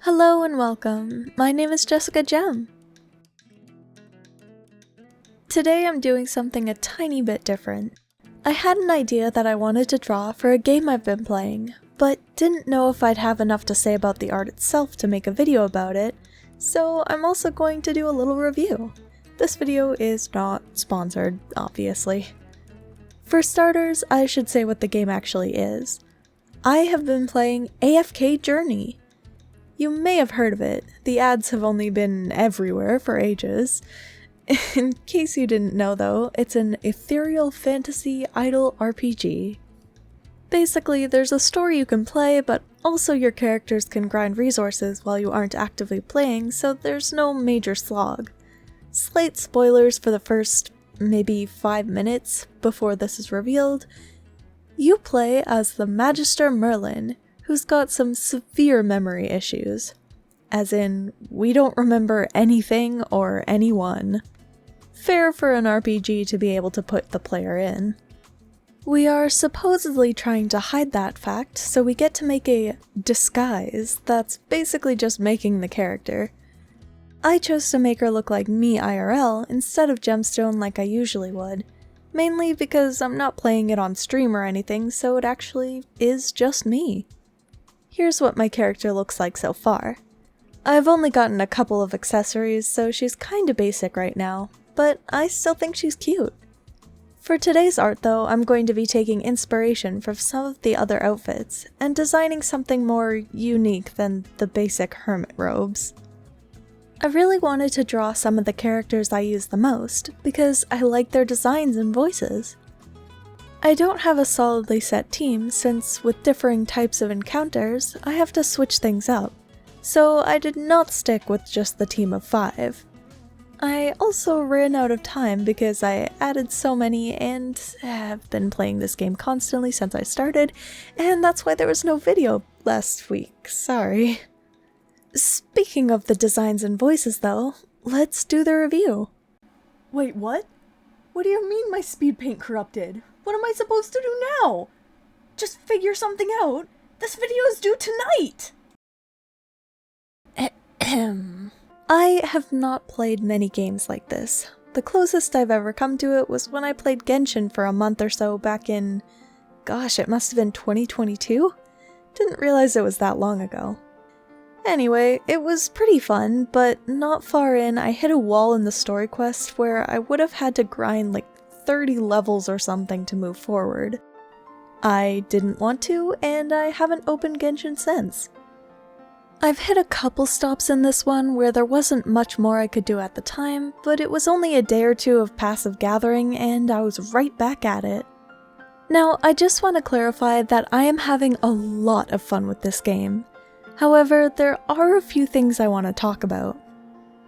Hello and welcome. My name is Jessica Gem. Today I'm doing something a tiny bit different. I had an idea that I wanted to draw for a game I've been playing, but didn't know if I'd have enough to say about the art itself to make a video about it, so I'm also going to do a little review. This video is not sponsored, obviously. For starters, I should say what the game actually is. I have been playing AFK Journey. You may have heard of it, the ads have only been everywhere for ages. In case you didn't know though, it's an ethereal fantasy idle RPG. Basically, there's a story you can play, but also your characters can grind resources while you aren't actively playing, so there's no major slog. Slight spoilers for the first, maybe 5 minutes before this is revealed. You play as the Magister Merlin, who's got some severe memory issues. As in, we don't remember anything or anyone. Fair for an RPG to be able to put the player in. We are supposedly trying to hide that fact, so we get to make a disguise that's basically just making the character. I chose to make her look like me IRL instead of Gemstone like I usually would, mainly because I'm not playing it on stream or anything, so it actually is just me. Here's what my character looks like so far. I've only gotten a couple of accessories, so she's kinda basic right now, but I still think she's cute. For today's art though, I'm going to be taking inspiration from some of the other outfits, and designing something more unique than the basic hermit robes. I really wanted to draw some of the characters I use the most, because I like their designs and voices. I don't have a solidly set team since, with differing types of encounters, I have to switch things up, so I did not stick with just the team of 5. I also ran out of time because I added so many and have been playing this game constantly since I started, and that's why there was no video last week, sorry. Speaking of the designs and voices though, let's do the review. Wait, what? What do you mean my speed paint corrupted? What am I supposed to do now? Just figure something out. This video is due tonight! I have not played many games like this. The closest I've ever come to it was when I played Genshin for a month or so back in... gosh, it must have been 2022? Didn't realize it was that long ago. Anyway, it was pretty fun, but not far in I hit a wall in the story quest where I would have had to grind like 30 levels or something to move forward. I didn't want to, and I haven't opened Genshin since. I've hit a couple stops in this one where there wasn't much more I could do at the time, but it was only a day or two of passive gathering and I was right back at it. Now, I just want to clarify that I am having a lot of fun with this game. However, there are a few things I want to talk about.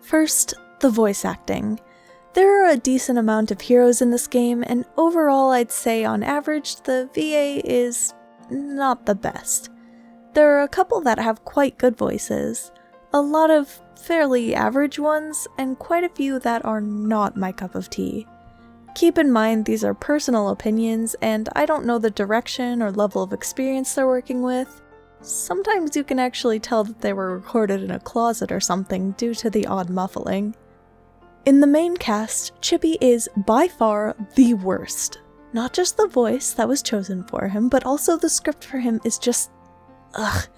First, the voice acting. There are a decent amount of heroes in this game, and overall I'd say on average the VA is not the best. There are a couple that have quite good voices, a lot of fairly average ones, and quite a few that are not my cup of tea. Keep in mind these are personal opinions, and I don't know the direction or level of experience they're working with. Sometimes you can actually tell that they were recorded in a closet or something due to the odd muffling. In the main cast, Chippy is by far the worst. Not just the voice that was chosen for him, but also the script for him is just... ugh.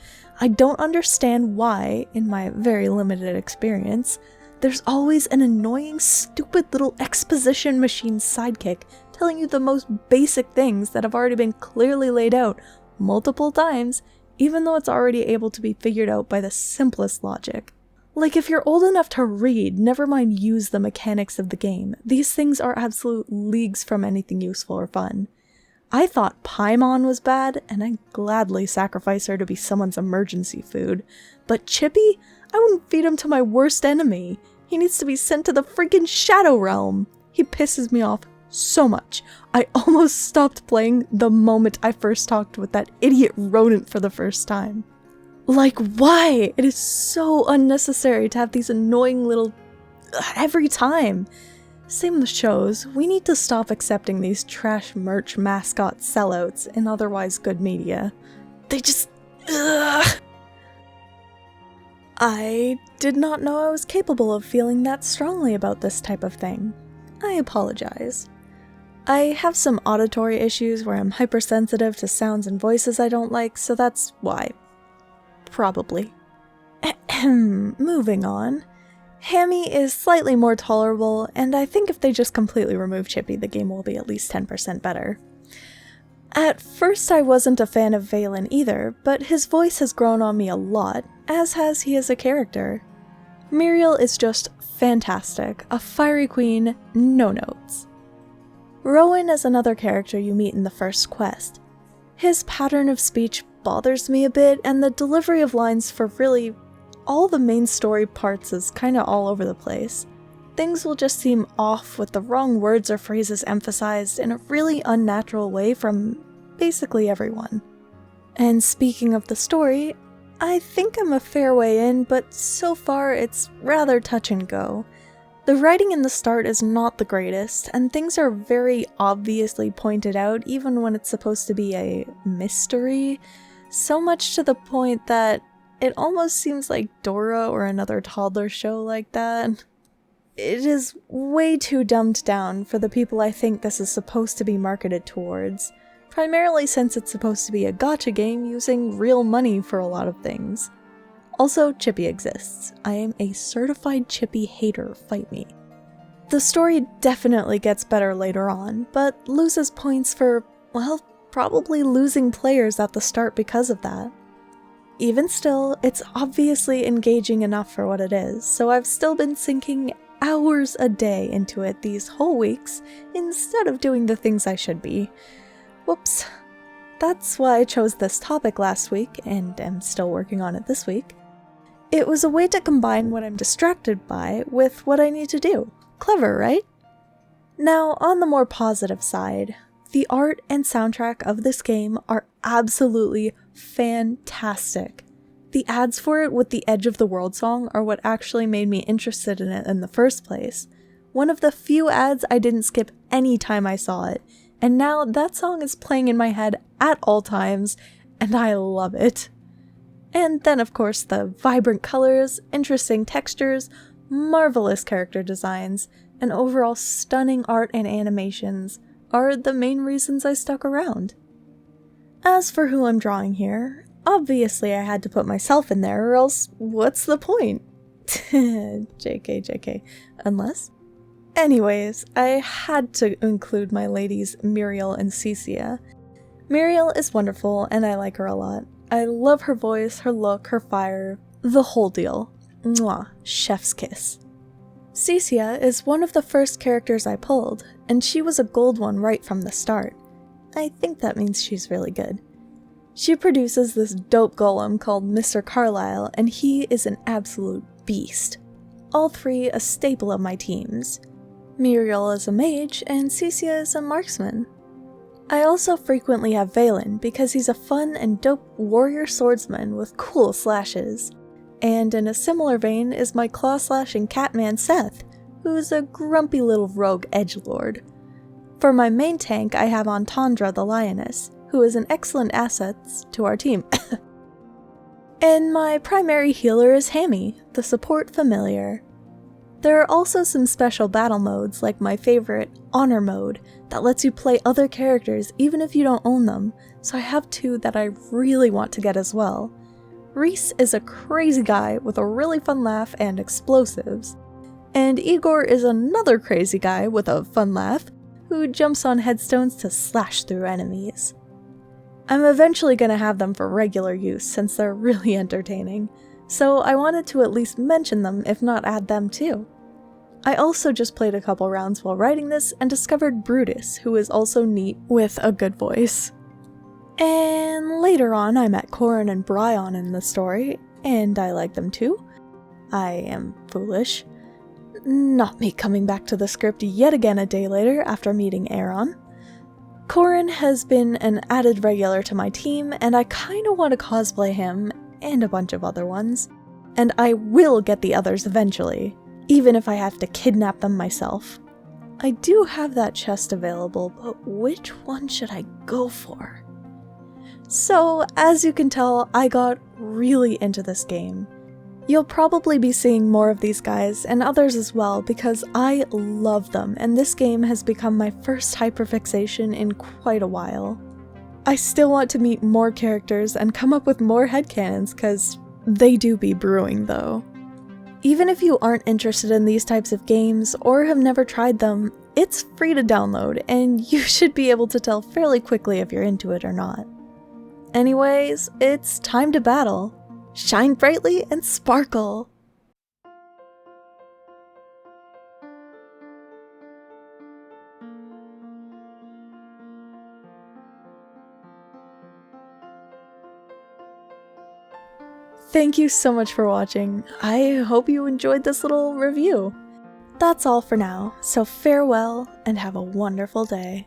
I don't understand why, in my very limited experience, there's always an annoying, stupid little exposition machine sidekick telling you the most basic things that have already been clearly laid out multiple times, even though it's already able to be figured out by the simplest logic. Like, if you're old enough to read, never mind use the mechanics of the game, these things are absolute leagues from anything useful or fun. I thought Paimon was bad, and I'd gladly sacrifice her to be someone's emergency food. But Chippy? I wouldn't feed him to my worst enemy. He needs to be sent to the freaking Shadow Realm. He pisses me off so much. I almost stopped playing the moment I first talked with that idiot rodent for the first time. Like, why? It is so unnecessary to have these annoying little... every time. Same with shows. We need to stop accepting these trash merch mascot sellouts in otherwise good media. They just... ugh. I did not know I was capable of feeling that strongly about this type of thing. I apologize. I have some auditory issues where I'm hypersensitive to sounds and voices I don't like, so that's why. Probably. Moving on. Hammy is slightly more tolerable, and I think if they just completely remove Chippy, the game will be at least 10% better. At first I wasn't a fan of Valen either, but his voice has grown on me a lot, as has he as a character. Muriel is just fantastic, a fiery queen, no notes. Rowan is another character you meet in the first quest. His pattern of speech bothers me a bit, and the delivery of lines for really all the main story parts is kinda all over the place. Things will just seem off with the wrong words or phrases emphasized in a really unnatural way from basically everyone. And speaking of the story, I think I'm a fair way in, but so far it's rather touch and go. The writing in the start is not the greatest, and things are very obviously pointed out even when it's supposed to be a mystery, so much to the point that it almost seems like Dora or another toddler show like that. It is way too dumbed down for the people I think this is supposed to be marketed towards, primarily since it's supposed to be a gacha game using real money for a lot of things. Also, Chippy exists. I am a certified Chippy hater, fight me. The story definitely gets better later on, but loses points for, well, probably losing players at the start because of that. Even still, it's obviously engaging enough for what it is, so I've still been sinking hours a day into it these whole weeks instead of doing the things I should be. Whoops. That's why I chose this topic last week, and am still working on it this week. It was a way to combine what I'm distracted by with what I need to do. Clever, right? Now, on the more positive side, the art and soundtrack of this game are absolutely fantastic. The ads for it with the Edge of the World song are what actually made me interested in it in the first place. One of the few ads I didn't skip any time I saw it, and now that song is playing in my head at all times, and I love it. And then of course the vibrant colors, interesting textures, marvelous character designs, and overall stunning art and animations are the main reasons I stuck around. As for who I'm drawing here, obviously I had to put myself in there or else what's the point? JK. Unless? Anyways, I had to include my ladies Muriel and Cecia. Muriel is wonderful and I like her a lot. I love her voice, her look, her fire, the whole deal. Mwah, chef's kiss. Cecia is one of the first characters I pulled, and she was a gold one right from the start. I think that means she's really good. She produces this dope golem called Mr. Carlisle, and he is an absolute beast. All three a staple of my teams. Muriel is a mage, and Cecia is a marksman. I also frequently have Valen because he's a fun and dope warrior swordsman with cool slashes. And in a similar vein is my claw-slashing catman Seth, who is a grumpy little rogue edgelord. For my main tank I have Entendre the Lioness, who is an excellent asset to our team. And my primary healer is Hammy, the support familiar. There are also some special battle modes, like my favorite, Honor Mode, that lets you play other characters even if you don't own them, so I have two that I really want to get as well. Reese is a crazy guy with a really fun laugh and explosives, and Igor is another crazy guy with a fun laugh who jumps on headstones to slash through enemies. I'm eventually going to have them for regular use since they're really entertaining, so I wanted to at least mention them if not add them too. I also just played a couple rounds while writing this and discovered Brutus, who is also neat with a good voice. And later on I met Corin and Bryon in the story, and I like them too. I am foolish. Not me coming back to the script yet again a day later after meeting Aaron. Corin has been an added regular to my team, and I kinda want to cosplay him, and a bunch of other ones. And I will get the others eventually, even if I have to kidnap them myself. I do have that chest available, but which one should I go for? So, as you can tell, I got really into this game. You'll probably be seeing more of these guys, and others as well, because I love them, and this game has become my first hyperfixation in quite a while. I still want to meet more characters and come up with more headcanons, cause they do be brewing though. Even if you aren't interested in these types of games, or have never tried them, it's free to download, and you should be able to tell fairly quickly if you're into it or not. Anyways, it's time to battle. Shine brightly and sparkle! Thank you so much for watching. I hope you enjoyed this little review. That's all for now, so farewell and have a wonderful day.